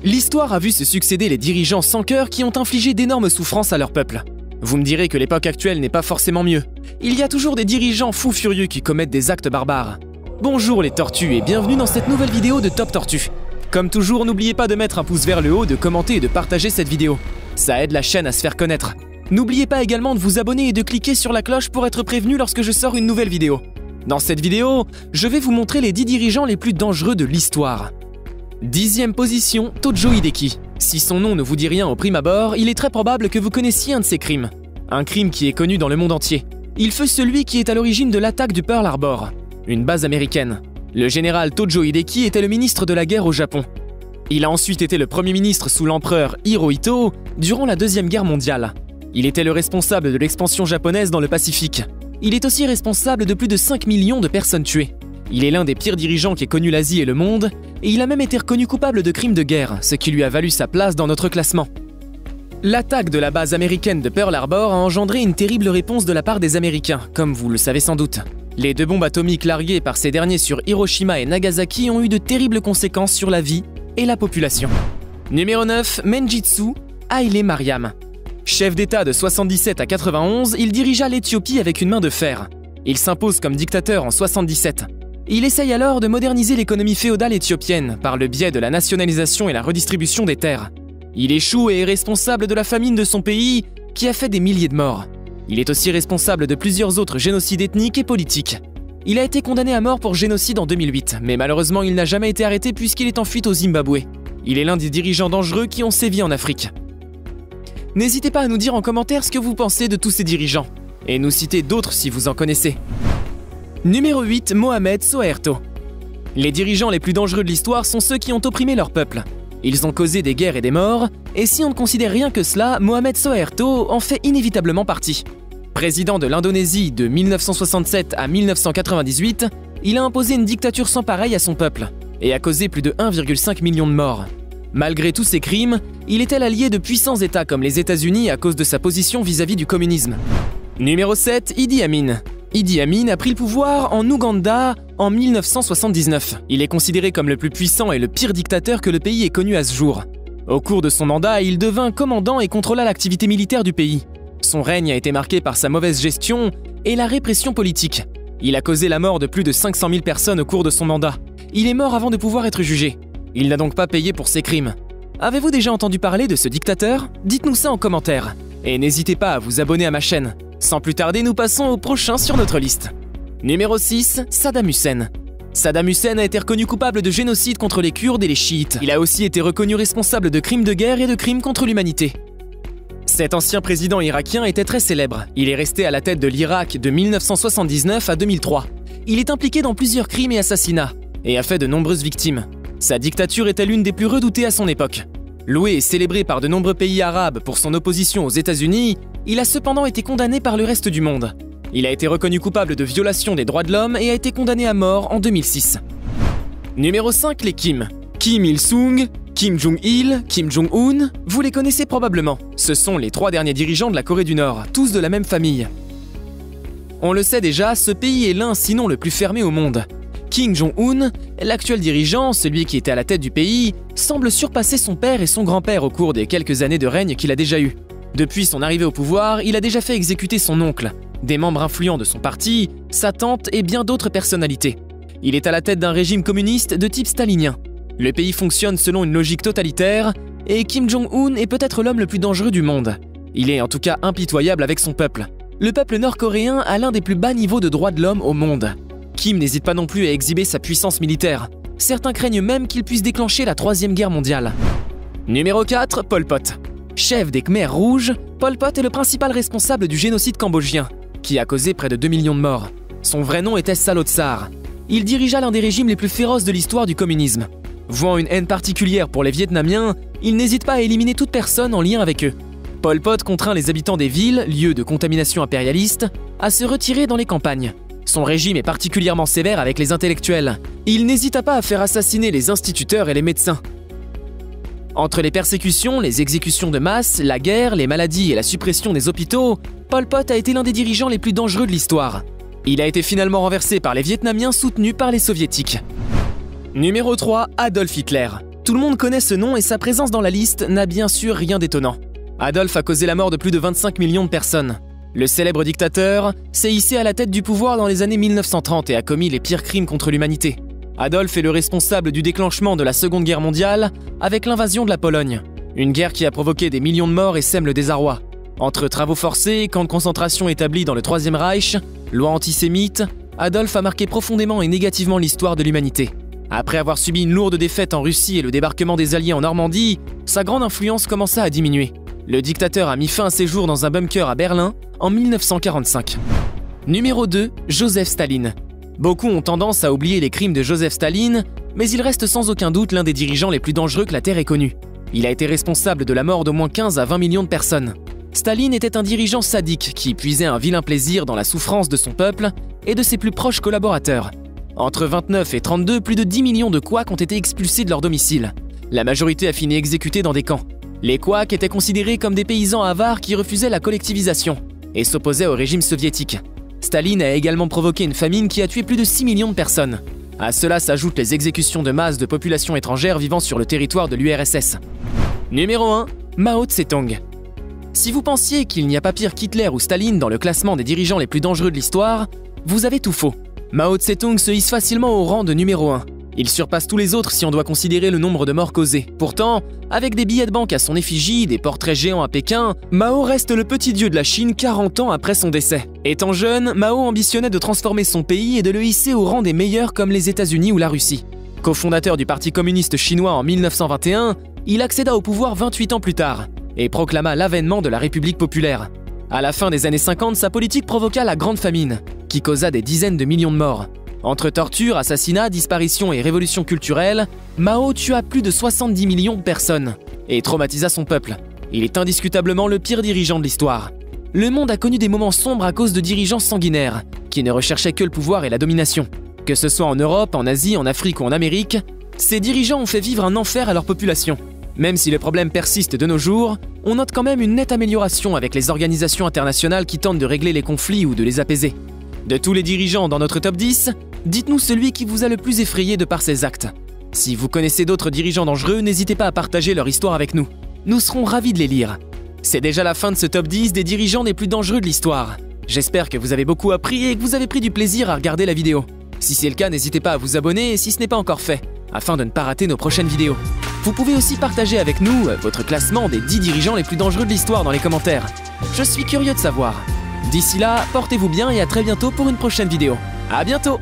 L'histoire a vu se succéder les dirigeants sans cœur qui ont infligé d'énormes souffrances à leur peuple. Vous me direz que l'époque actuelle n'est pas forcément mieux. Il y a toujours des dirigeants fous furieux qui commettent des actes barbares. Bonjour les tortues et bienvenue dans cette nouvelle vidéo de Top Tortue. Comme toujours, n'oubliez pas de mettre un pouce vers le haut, de commenter et de partager cette vidéo. Ça aide la chaîne à se faire connaître. N'oubliez pas également de vous abonner et de cliquer sur la cloche pour être prévenu lorsque je sors une nouvelle vidéo. Dans cette vidéo, je vais vous montrer les 10 dirigeants les plus dangereux de l'histoire. 10e position, Tojo Hideki. Si son nom ne vous dit rien au prime abord, il est très probable que vous connaissiez un de ses crimes. Un crime qui est connu dans le monde entier. Il fut celui qui est à l'origine de l'attaque du Pearl Harbor, une base américaine. Le général Tojo Hideki était le ministre de la guerre au Japon. Il a ensuite été le premier ministre sous l'empereur Hirohito durant la Deuxième Guerre mondiale. Il était le responsable de l'expansion japonaise dans le Pacifique. Il est aussi responsable de plus de 5 millions de personnes tuées. Il est l'un des pires dirigeants qu'ait connu l'Asie et le monde, et il a même été reconnu coupable de crimes de guerre, ce qui lui a valu sa place dans notre classement. L'attaque de la base américaine de Pearl Harbor a engendré une terrible réponse de la part des Américains, comme vous le savez sans doute. Les 2 bombes atomiques larguées par ces derniers sur Hiroshima et Nagasaki ont eu de terribles conséquences sur la vie et la population. Numéro 9, Mengistu Haile Mariam. Chef d'État de 77 à 91, il dirigea l'Éthiopie avec une main de fer. Il s'impose comme dictateur en 77. Il essaye alors de moderniser l'économie féodale éthiopienne par le biais de la nationalisation et la redistribution des terres. Il échoue et est responsable de la famine de son pays qui a fait des milliers de morts. Il est aussi responsable de plusieurs autres génocides ethniques et politiques. Il a été condamné à mort pour génocide en 2008, mais malheureusement il n'a jamais été arrêté puisqu'il est en fuite au Zimbabwe. Il est l'un des dirigeants dangereux qui ont sévi en Afrique. N'hésitez pas à nous dire en commentaire ce que vous pensez de tous ces dirigeants, et nous citer d'autres si vous en connaissez. Numéro 8, Mohamed Soeharto. Les dirigeants les plus dangereux de l'histoire sont ceux qui ont opprimé leur peuple. Ils ont causé des guerres et des morts, et si on ne considère rien que cela, Mohamed Soeharto en fait inévitablement partie. Président de l'Indonésie de 1967 à 1998, il a imposé une dictature sans pareille à son peuple, et a causé plus de 1,5 million de morts. Malgré tous ces crimes, il était l'allié de puissants États comme les États-Unis à cause de sa position vis-à-vis du communisme. Numéro 7, Idi Amin. Idi Amin a pris le pouvoir en Ouganda en 1979. Il est considéré comme le plus puissant et le pire dictateur que le pays ait connu à ce jour. Au cours de son mandat, il devint commandant et contrôla l'activité militaire du pays. Son règne a été marqué par sa mauvaise gestion et la répression politique. Il a causé la mort de plus de 500 000 personnes au cours de son mandat. Il est mort avant de pouvoir être jugé. Il n'a donc pas payé pour ses crimes. Avez-vous déjà entendu parler de ce dictateur? Dites-nous ça en commentaire. Et n'hésitez pas à vous abonner à ma chaîne. Sans plus tarder, nous passons au prochain sur notre liste. Numéro 6, Saddam Hussein. Saddam Hussein a été reconnu coupable de génocide contre les Kurdes et les chiites. Il a aussi été reconnu responsable de crimes de guerre et de crimes contre l'humanité. Cet ancien président irakien était très célèbre. Il est resté à la tête de l'Irak de 1979 à 2003. Il est impliqué dans plusieurs crimes et assassinats, et a fait de nombreuses victimes. Sa dictature était l'une des plus redoutées à son époque. Loué et célébré par de nombreux pays arabes pour son opposition aux États-Unis, il a cependant été condamné par le reste du monde. Il a été reconnu coupable de violation des droits de l'homme et a été condamné à mort en 2006. Numéro 5, les Kim. Kim Il-sung, Kim Jong-il, Kim Jong-un, vous les connaissez probablement. Ce sont les 3 derniers dirigeants de la Corée du Nord, tous de la même famille. On le sait déjà, ce pays est l'un sinon le plus fermé au monde. Kim Jong-un, l'actuel dirigeant, celui qui était à la tête du pays, semble surpasser son père et son grand-père au cours des quelques années de règne qu'il a déjà eues. Depuis son arrivée au pouvoir, il a déjà fait exécuter son oncle, des membres influents de son parti, sa tante et bien d'autres personnalités. Il est à la tête d'un régime communiste de type stalinien. Le pays fonctionne selon une logique totalitaire, et Kim Jong-un est peut-être l'homme le plus dangereux du monde. Il est en tout cas impitoyable avec son peuple. Le peuple nord-coréen a l'un des plus bas niveaux de droits de l'homme au monde. Kim n'hésite pas non plus à exhiber sa puissance militaire. Certains craignent même qu'il puisse déclencher la 3e guerre mondiale. Numéro 4, Pol Pot. Chef des Khmers rouges, Pol Pot est le principal responsable du génocide cambodgien, qui a causé près de 2 millions de morts. Son vrai nom était Salo Tsar. Il dirigea l'un des régimes les plus féroces de l'histoire du communisme. Vouant une haine particulière pour les Vietnamiens, il n'hésite pas à éliminer toute personne en lien avec eux. Pol Pot contraint les habitants des villes, lieux de contamination impérialiste, à se retirer dans les campagnes. Son régime est particulièrement sévère avec les intellectuels. Il n'hésita pas à faire assassiner les instituteurs et les médecins. Entre les persécutions, les exécutions de masse, la guerre, les maladies et la suppression des hôpitaux, Pol Pot a été l'un des dirigeants les plus dangereux de l'histoire. Il a été finalement renversé par les Vietnamiens soutenus par les Soviétiques. Numéro 3, Adolf Hitler. Tout le monde connaît ce nom et sa présence dans la liste n'a bien sûr rien d'étonnant. Adolphe a causé la mort de plus de 25 millions de personnes. Le célèbre dictateur s'est hissé à la tête du pouvoir dans les années 1930 et a commis les pires crimes contre l'humanité. Adolphe est le responsable du déclenchement de la Seconde Guerre mondiale avec l'invasion de la Pologne. Une guerre qui a provoqué des millions de morts et sème le désarroi. Entre travaux forcés, camps de concentration établis dans le Troisième Reich, lois antisémites, Adolphe a marqué profondément et négativement l'histoire de l'humanité. Après avoir subi une lourde défaite en Russie et le débarquement des Alliés en Normandie, sa grande influence commença à diminuer. Le dictateur a mis fin à ses jours dans un bunker à Berlin en 1945. Numéro 2, Joseph Staline. Beaucoup ont tendance à oublier les crimes de Joseph Staline, mais il reste sans aucun doute l'un des dirigeants les plus dangereux que la Terre ait connu. Il a été responsable de la mort d'au moins 15 à 20 millions de personnes. Staline était un dirigeant sadique qui puisait un vilain plaisir dans la souffrance de son peuple et de ses plus proches collaborateurs. Entre 29 et 32, plus de 10 millions de couacs ont été expulsés de leur domicile. La majorité a fini exécutée dans des camps. Les couacs étaient considérés comme des paysans avares qui refusaient la collectivisation et s'opposaient au régime soviétique. Staline a également provoqué une famine qui a tué plus de 6 millions de personnes. À cela s'ajoutent les exécutions de masse de populations étrangères vivant sur le territoire de l'URSS. Numéro 1, Mao Tse-tung. Si vous pensiez qu'il n'y a pas pire qu'Hitler ou Staline dans le classement des dirigeants les plus dangereux de l'histoire, vous avez tout faux. Mao Tse-tung se hisse facilement au rang de numéro 1. Il surpasse tous les autres si on doit considérer le nombre de morts causés. Pourtant, avec des billets de banque à son effigie, des portraits géants à Pékin, Mao reste le petit dieu de la Chine 40 ans après son décès. Étant jeune, Mao ambitionnait de transformer son pays et de le hisser au rang des meilleurs comme les États-Unis ou la Russie. Co-fondateur du Parti communiste chinois en 1921, il accéda au pouvoir 28 ans plus tard et proclama l'avènement de la République populaire. À la fin des années 50, sa politique provoqua la Grande Famine, qui causa des dizaines de millions de morts. Entre torture, assassinats, disparitions et révolutions culturelles, Mao tua plus de 70 millions de personnes et traumatisa son peuple. Il est indiscutablement le pire dirigeant de l'histoire. Le monde a connu des moments sombres à cause de dirigeants sanguinaires, qui ne recherchaient que le pouvoir et la domination. Que ce soit en Europe, en Asie, en Afrique ou en Amérique, ces dirigeants ont fait vivre un enfer à leur population. Même si le problème persiste de nos jours, on note quand même une nette amélioration avec les organisations internationales qui tentent de régler les conflits ou de les apaiser. De tous les dirigeants dans notre top 10, dites-nous celui qui vous a le plus effrayé de par ses actes. Si vous connaissez d'autres dirigeants dangereux, n'hésitez pas à partager leur histoire avec nous. Nous serons ravis de les lire. C'est déjà la fin de ce top 10 des dirigeants les plus dangereux de l'histoire. J'espère que vous avez beaucoup appris et que vous avez pris du plaisir à regarder la vidéo. Si c'est le cas, n'hésitez pas à vous abonner si ce n'est pas encore fait, afin de ne pas rater nos prochaines vidéos. Vous pouvez aussi partager avec nous votre classement des 10 dirigeants les plus dangereux de l'histoire dans les commentaires. Je suis curieux de savoir. D'ici là, portez-vous bien et à très bientôt pour une prochaine vidéo. À bientôt!